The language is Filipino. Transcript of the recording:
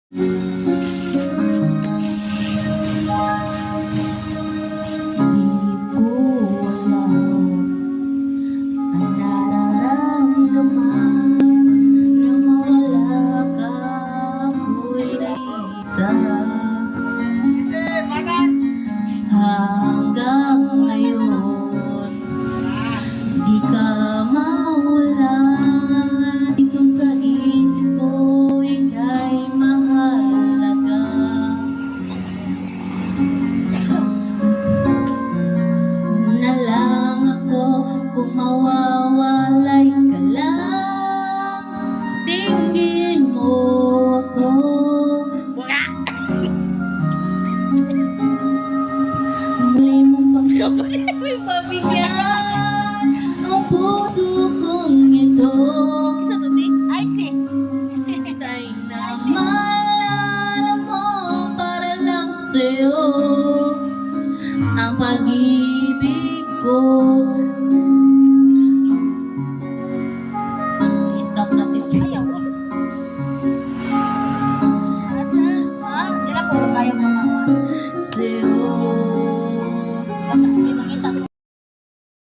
Hanggang ngayon di ka mawala dito sa isip ko, ika'y mahalaga. Na lang ako kung mawawalay ka lang, tingin mo ako. Muli mo may pabigyan ang puso kong ito. Isa to di? Ay, si. Tay na maalala mo para lang sa'yo ang pag-ibig ko. Stop natin. Ayaw.